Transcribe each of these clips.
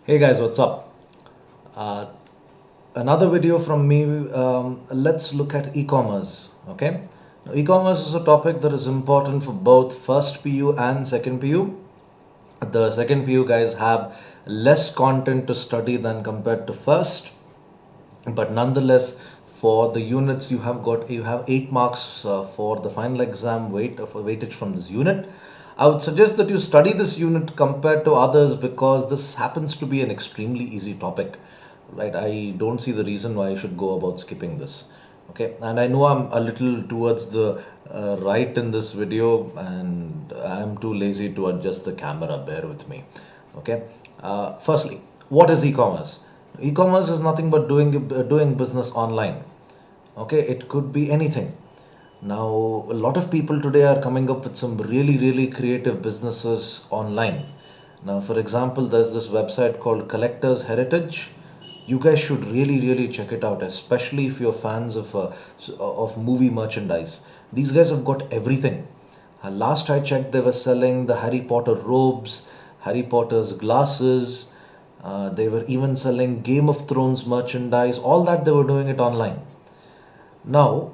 Hey guys, what's up? Uh, Another video from me. Let's look at e-commerce. Okay, now, e-commerce is a topic that is important for both first PU and second PU. The second PU guys have less content to study than compared to first, but nonetheless, for the units you have 8 marks for the final exam weightage from this unit. I would suggest that you study this unit compared to others because this happens to be an extremely easy topic, right? I don't see the reason why I should go about skipping this. Okay, and I know I'm a little towards the right in this video, and I'm too lazy to adjust the camera. Bear with me. Okay, firstly, what is e-commerce? E-commerce is nothing but doing business online. Okay, it could be anything. Now, a lot of people today are coming up with some really creative businesses online. Now, for example, there's this website called Collectors Heritage. You guys should really check it out, especially if you're fans of movie merchandise. These guys have got everything. Last I checked, they were selling the Harry Potter robes, Harry Potter's glasses. They were even selling Game of Thrones merchandise. All that they were doing it online. Now,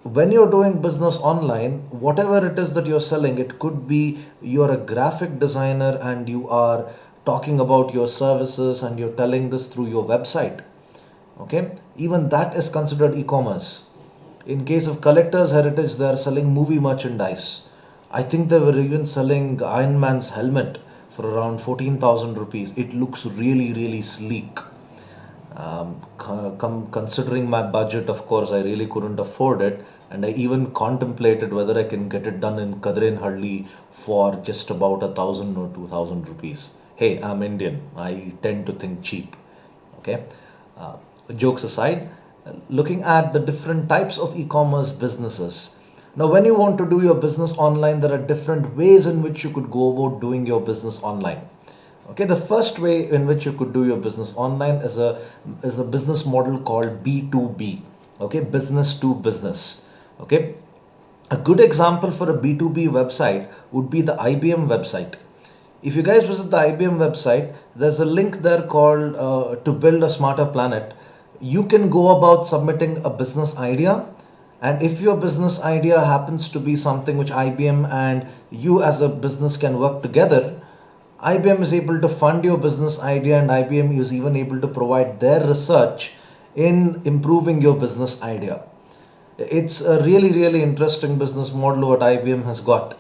when you're doing business online, whatever it is that you're selling, it could be you're a graphic designer and you are talking about your services and you're telling this through your website. Okay, even that is considered e-commerce. In case of Collectors Heritage, they are selling movie merchandise. I think they were even selling Iron Man's helmet for around 14,000 rupees. It looks really sleek. Considering my budget, of course, I really couldn't afford it, and I even contemplated whether I can get it done in Kadrenhalli for just about 1,000 or 2,000 rupees. Hey, I'm Indian. I tend to think cheap. Okay, jokes aside, looking at the different types of e-commerce businesses. Now, when you want to do your business online, there are different ways in which you could go about doing your business online. Okay, the first way in which you could do your business online is a business model called B2B. Okay, business to business. Okay, a good example for a B2B website would be the IBM website. If you guys visit the IBM website, there's a link there called to build a smarter planet. You can go about submitting a business idea, and if your business idea happens to be something which IBM and you as a business can work together, IBM is able to fund your business idea, and IBM is even able to provide their research in improving your business idea. It's a really interesting business model what IBM has got.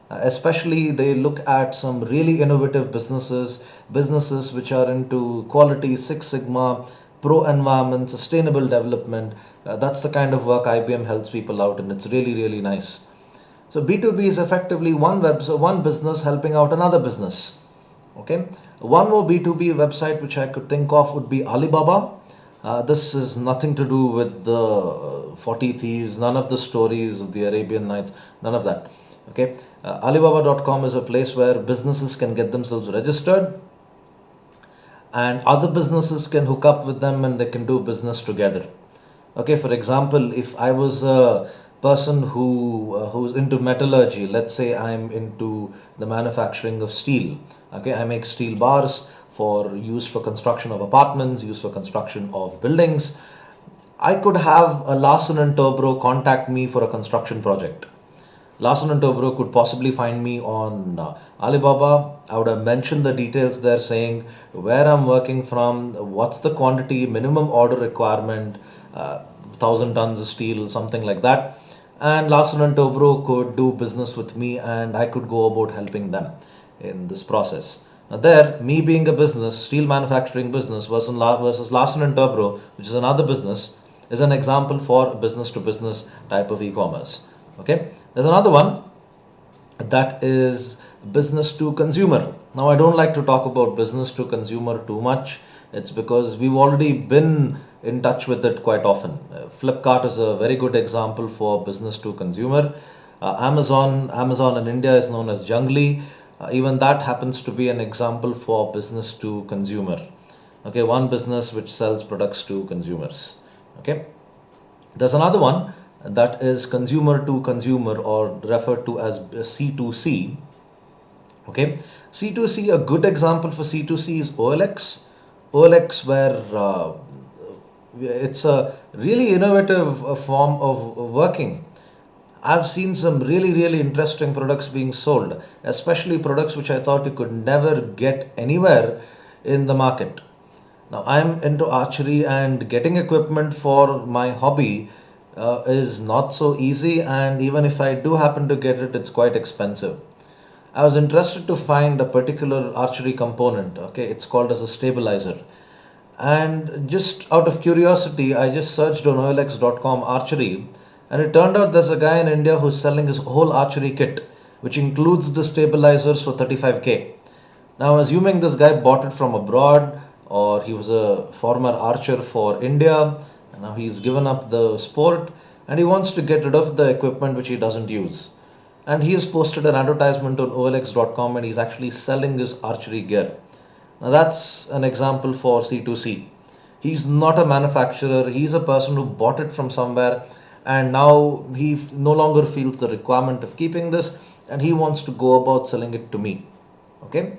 Especially they look at some really innovative businesses which are into quality, Six Sigma, pro environment, sustainable development. That's the kind of work IBM helps people out, and it's really nice. So B2B is effectively one business helping out another business. Okay, one more B2B website which I could think of would be Alibaba. This is nothing to do with the 40 thieves, none of the stories of the Arabian Nights, none of that. Okay, Alibaba.com is a place where businesses can get themselves registered and other businesses can hook up with them and they can do business together. Okay, for example, if I was a person who's into metallurgy, let's say I'm into the manufacturing of steel. Okay, I make steel bars for use for construction of apartments, use for construction of buildings. I could have a Larsen and Toubro contact me for a construction project. Larsen and Toubro could possibly find me on Alibaba. I would have mentioned the details there, saying where I'm working from, what's the quantity, minimum order requirement, 1,000 tons of steel, something like that. And Larsen and Toubro could do business with me, and I could go about helping them in this process. Now, there, me being a business, steel manufacturing business versus Larsen and Toubro, which is another business, is an example for business to business type of e-commerce. Okay, there's another one that is business to consumer. Now, I don't like to talk about business to consumer too much. It's because we've already been in touch with it quite often. Flipkart is a very good example for business to consumer. Amazon in India is known as Jungly. Even that happens to be an example for business to consumer. Okay, one business which sells products to consumers. Okay, there's another one that is consumer to consumer, or referred to as C2C. Okay, C2C, a good example for C2C is OLX. OLX, where it's a really innovative form of working. I've seen some really, really interesting products being sold, especially products which I thought you could never get anywhere in the market. Now, I'm into archery, and getting equipment for my hobby is not so easy, and even if I do happen to get it, it's quite expensive. I was interested to find a particular archery component. Okay, it's called as a stabilizer. And just out of curiosity, I just searched on OLX.com archery, and it turned out there's a guy in India who's selling his whole archery kit, which includes the stabilizers for 35K. Now, assuming this guy bought it from abroad, or he was a former archer for India, and now he's given up the sport and he wants to get rid of the equipment which he doesn't use. And he has posted an advertisement on OLX.com, and he's actually selling his archery gear. Now, that's an example for C2C. He's not a manufacturer, he's a person who bought it from somewhere, and now he no longer feels the requirement of keeping this, and he wants to go about selling it to me. Okay.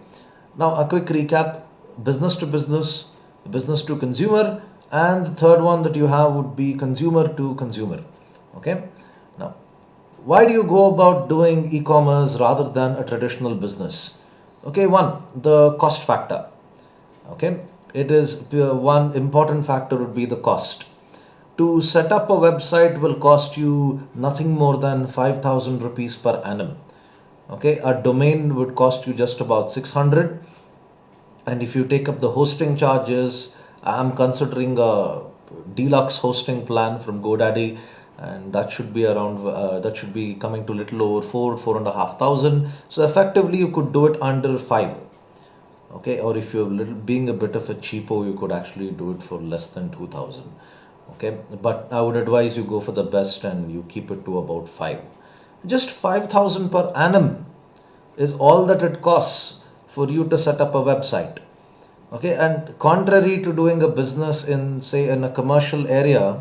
Now, a quick recap: business to consumer, and the third one that you have would be consumer to consumer. Okay. Now, why do you go about doing e-commerce rather than a traditional business? Okay, one, the cost factor. Okay, it is one important factor would be the cost. To set up a website will cost you nothing more than 5,000 rupees per annum. Okay, a domain would cost you just about 600, and if you take up the hosting charges, I'm considering a deluxe hosting plan from GoDaddy, and that should be around that should be coming to little over 4,500. So effectively you could do it under 5. Okay, or if you're little being a bit of a cheapo, you could actually do it for less than 2,000. Okay, but I would advise you go for the best and you keep it to about 5. Just 5,000 per annum is all that it costs for you to set up a website. Okay, and contrary to doing a business in, say, in a commercial area,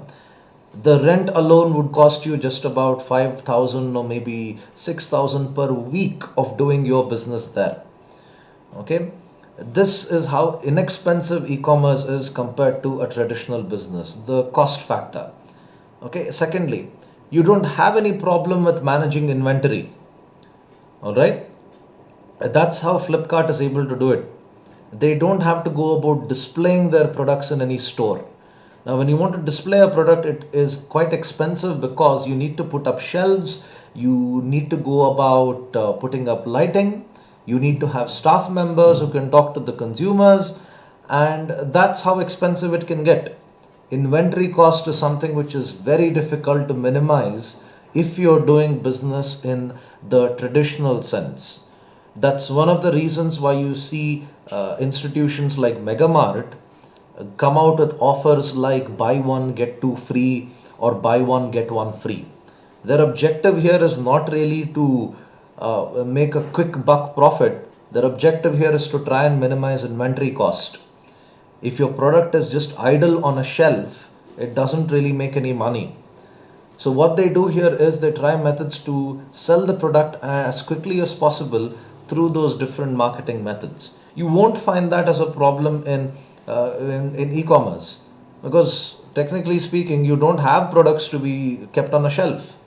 the rent alone would cost you just about 5,000 or maybe 6,000 per week of doing your business there. Okay, this is how inexpensive e-commerce is compared to a traditional business, the cost factor. Okay, secondly, you don't have any problem with managing inventory. All right, that's how Flipkart is able to do it. They don't have to go about displaying their products in any store. Now, when you want to display a product, it is quite expensive because you need to put up shelves, you need to go about putting up lighting, you need to have staff members who can talk to the consumers, and that's how expensive it can get. Inventory cost is something which is very difficult to minimize if you're doing business in the traditional sense. That's one of the reasons why you see institutions like Megamart come out with offers like buy one get two free or buy one get one free. Their objective here is not really to make a quick buck profit. Their objective here is to try and minimize inventory cost. If your product is just idle on a shelf, it doesn't really make any money. So what they do here is they try methods to sell the product as quickly as possible through those different marketing methods. You won't find that as a problem in e-commerce, because technically speaking, you don't have products to be kept on a shelf.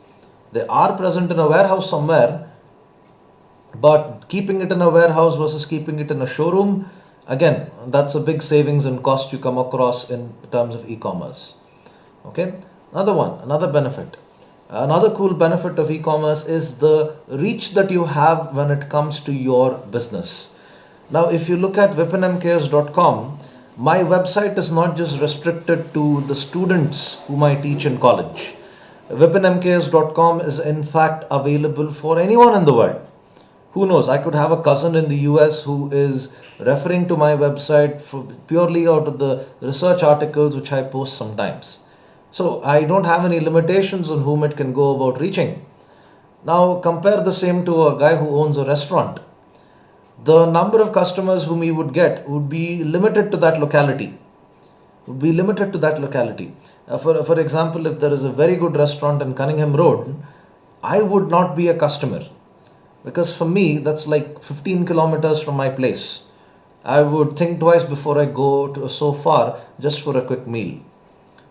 They are present in a warehouse somewhere, but keeping it in a warehouse versus keeping it in a showroom, again, that's a big savings and cost you come across in terms of e-commerce. Okay, another benefit. Another cool benefit of e-commerce is the reach that you have when it comes to your business. Now, if you look at vipinmks.com, my website is not just restricted to the students whom I teach in college. Vipinmks.com is in fact available for anyone in the world. Who knows, I could have a cousin in the US who is referring to my website purely out of the research articles which I post sometimes. So I don't have any limitations on whom it can go about reaching. Now compare the same to a guy who owns a restaurant. The number of customers whom he would get would be limited to that locality. For example, if there is a very good restaurant in Cunningham Road, I would not be a customer. because for me that's like 15 kilometers from my place. I would think twice before I go to so far just for a quick meal.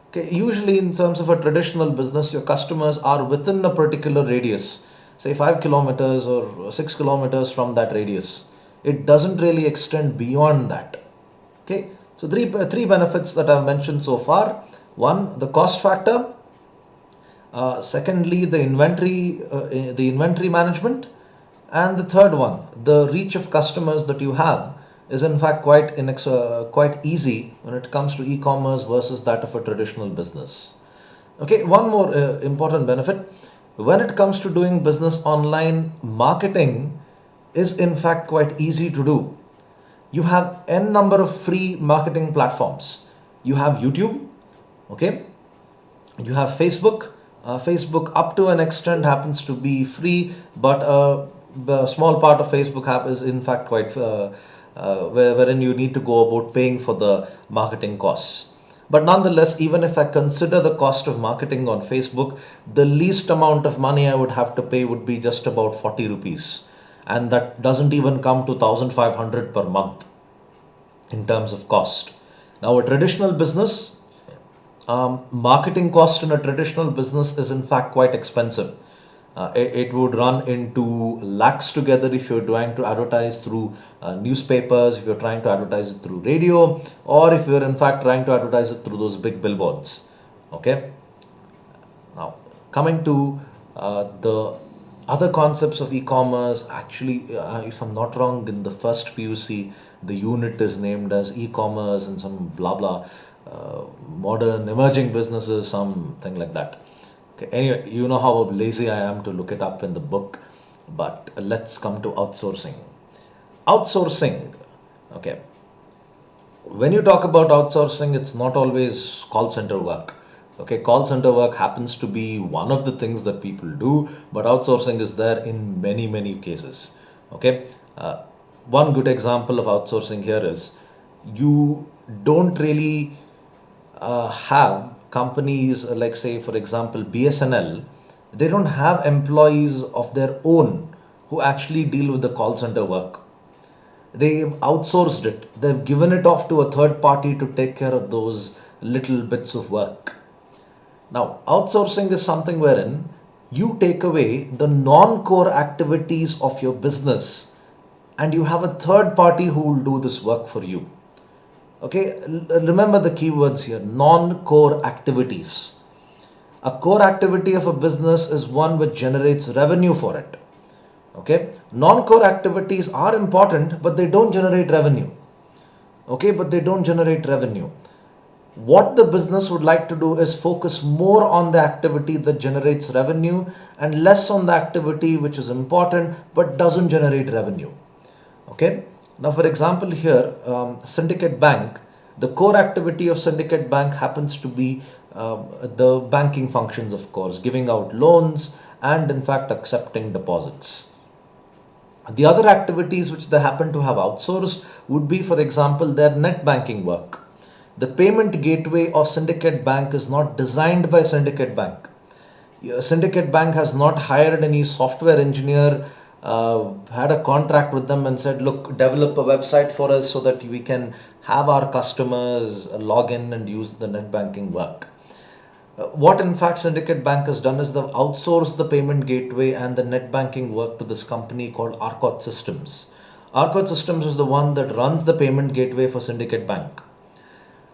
Okay, usually in terms of a traditional business, your customers are within a particular radius, say 5 kilometers or 6 kilometers from that radius. It doesn't really extend beyond that. Okay, so three benefits that I've mentioned so far. One, the cost factor. Secondly, the inventory management, and the third one, the reach of customers that you have is in fact quite easy when it comes to e-commerce versus that of a traditional business. Okay, one more important benefit: when it comes to doing business online, marketing is in fact quite easy to do. You have n number of free marketing platforms. You have YouTube, okay, you have Facebook. Facebook up to an extent happens to be free, but the small part of Facebook app is in fact quite wherein you need to go about paying for the marketing costs. But nonetheless, even if I consider the cost of marketing on Facebook, the least amount of money I would have to pay would be just about 40 rupees, and that doesn't even come to 1500 per month in terms of cost. Now, a traditional business, marketing cost in a traditional business is in fact quite expensive. It would run into lakhs together if you're trying to advertise through newspapers, if you're trying to advertise it through radio, or if you're in fact trying to advertise it through those big billboards. Okay. Now, coming to the other concepts of e-commerce, actually, if I'm not wrong, in the first PUC, the unit is named as e-commerce and some blah blah, modern emerging businesses, something like that. Okay. Anyway, you know how lazy I am to look it up in the book, but let's come to outsourcing. Outsourcing, okay. When you talk about outsourcing, it's not always call center work. Okay, call center work happens to be one of the things that people do, but outsourcing is there in many, many cases. Okay, one good example of outsourcing here is you don't really have companies like, say, for example, BSNL, they don't have employees of their own who actually deal with the call center work. They've outsourced it, they've given it off to a third party to take care of those little bits of work. Now, outsourcing is something wherein you take away the non-core activities of your business and you have a third party who will do this work for you. Okay, remember the keywords here: non-core activities. A core activity of a business is one which generates revenue for it. Okay, non-core activities are important, but they don't generate revenue. Okay, but they don't generate revenue. What the business would like to do is focus more on the activity that generates revenue and less on the activity which is important but doesn't generate revenue. Okay. Now, for example, here, Syndicate Bank, the core activity of Syndicate Bank happens to be the banking functions, of course, giving out loans and in fact accepting deposits. The other activities which they happen to have outsourced would be, for example, their net banking work. The payment gateway of Syndicate Bank is not designed by Syndicate Bank. Syndicate Bank has not hired any software engineer, had a contract with them and said, look, develop a website for us so that we can have our customers log in and use the net banking work. What in fact Syndicate Bank has done is they've outsourced the payment gateway and the net banking work to this company called Arcot Systems. Arcot Systems is the one that runs the payment gateway for Syndicate Bank.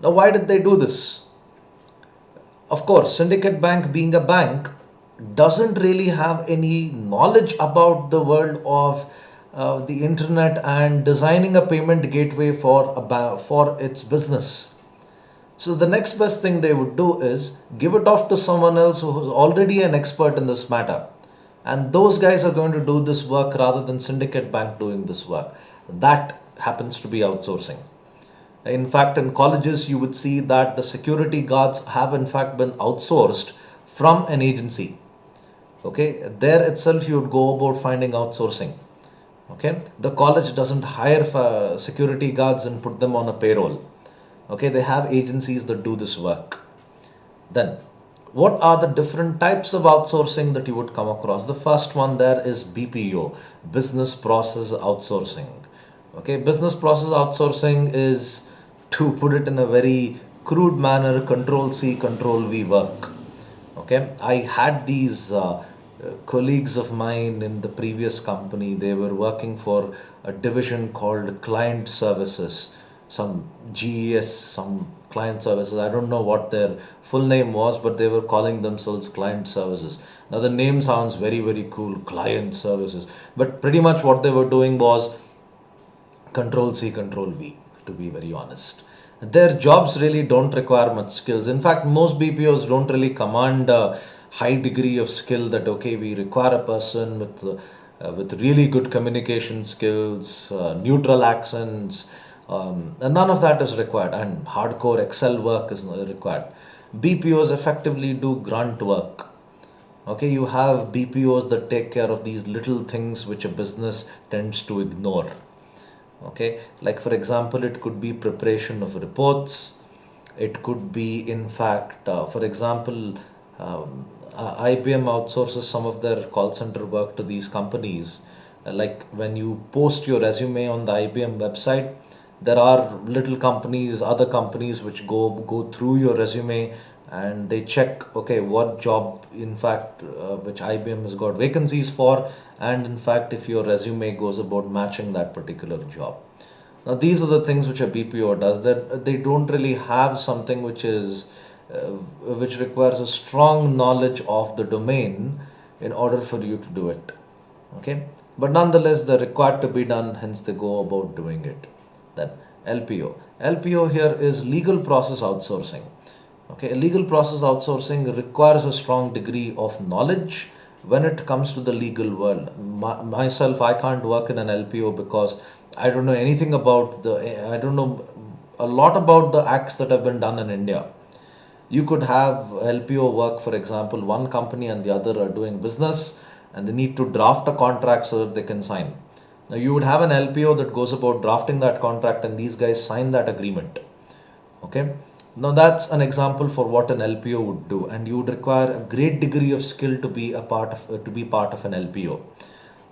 Now, why did they do this? Of course, Syndicate Bank, being a bank, doesn't really have any knowledge about the world of the internet and designing a payment gateway for its business. So the next best thing they would do is give it off to someone else who is already an expert in this matter. And those guys are going to do this work rather than Syndicate Bank doing this work. That happens to be outsourcing. In fact, in colleges, you would see that the security guards have in fact been outsourced from an agency. Okay, there itself you would go about finding outsourcing. Okay, the college doesn't hire security guards and put them on a payroll. Okay, they have agencies that do this work. Then, What are the different types of outsourcing that you would come across? The first one there is BPO, business process outsourcing. Okay, business process outsourcing is, to put it in a very crude manner, control C, control V work. Okay, I had these colleagues of mine in the previous company. They were working for a division called client services, some GES, some client services. I don't know what their full name was, but they were calling themselves client services. Now the name sounds very, very cool, client services, but pretty much what they were doing was control C, control V, to be very honest. Their jobs really don't require much skills. In fact, most BPOs don't really command a high degree of skill that, okay, we require a person with really good communication skills, neutral accents, and none of that is required, and hardcore Excel work is not required. BPOs effectively do grunt work. Okay, you have BPOs that take care of these little things which a business tends to ignore. Okay, like for example, it could be preparation of reports. It could be, in fact, for example, IBM outsources some of their call center work to these companies. Like when you post your resume on the IBM website, there are little companies, other companies which go through your resume and they check, okay, what job, in fact, which IBM has got vacancies for, and in fact, if your resume goes about matching that particular job. Now, these are the things which a BPO does. That they don't really have something which requires a strong knowledge of the domain in order for you to do it. Okay, but nonetheless, they're required to be done. Hence, they go about doing it. Then LPO. LPO here is legal process outsourcing. Okay, legal process outsourcing requires a strong degree of knowledge when it comes to the legal world. Myself, I can't work in an LPO because I don't know anything about I don't know a lot about the acts that have been done in India. You could have LPO work, for example, one company and the other are doing business and they need to draft a contract so that they can sign. Now, you would have an LPO that goes about drafting that contract and these guys sign that agreement. Okay, now that's an example for what an LPO would do, and you would require a great degree of skill to be a part of to be part of an LPO.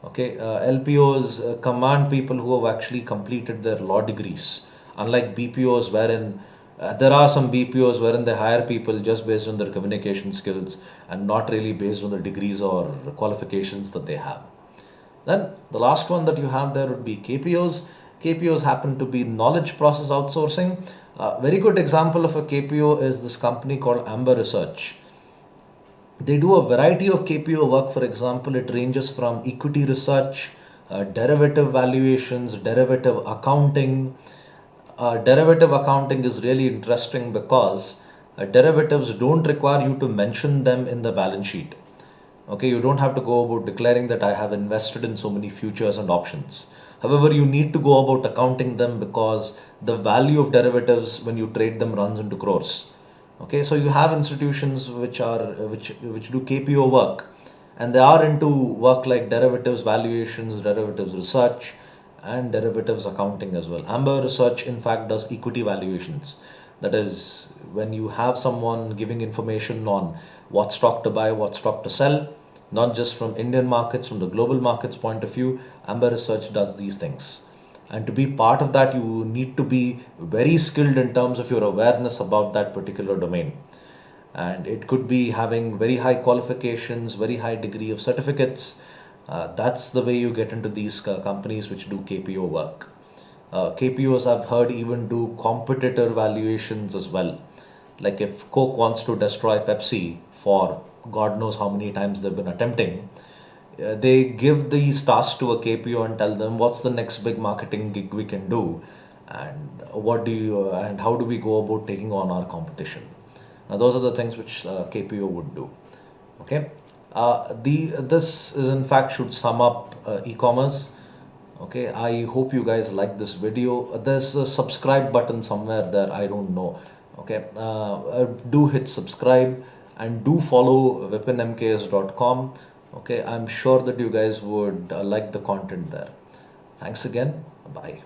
Okay, LPOs command people who have actually completed their law degrees, unlike BPOs, wherein there are some BPOs wherein they hire people just based on their communication skills and not really based on the degrees or qualifications that they have. Then the last one that you have there would be KPOs. KPOs happen to be knowledge process outsourcing. A very good example of a KPO is this company called Amber Research. They do a variety of KPO work. For example, it ranges from equity research, derivative valuations, derivative accounting. Derivative accounting is really interesting because derivatives don't require you to mention them in the balance sheet. Okay, you don't have to go about declaring that I have invested in so many futures and options. However, you need to go about accounting them because the value of derivatives when you trade them runs into crores. Okay, so you have institutions which do KPO work, and they are into work like derivatives valuations, derivatives research, and derivatives accounting as well. Amber Research, in fact, does equity valuations. That is, when you have someone giving information on what stock to buy, what stock to sell, not just from Indian markets, from the global markets point of view, Amber Research does these things. And to be part of that, you need to be very skilled in terms of your awareness about that particular domain. And it could be having very high qualifications, very high degree of certificates. That's the way you get into these companies which do KPO work. KPOs, I've heard, even do competitor valuations as well. Like if Coke wants to destroy Pepsi for God knows how many times they've been attempting, they give these tasks to a KPO and tell them what's the next big marketing gig we can do, and and how do we go about taking on our competition. Now, those are the things which KPO would do. Okay, the this is in fact should sum up e-commerce. Okay, I hope you guys like this video. There's a subscribe button somewhere there, I don't know. Okay, do hit subscribe and do follow vipinmks.com. Okay, I'm sure that you guys would like the content there. Thanks again. Bye.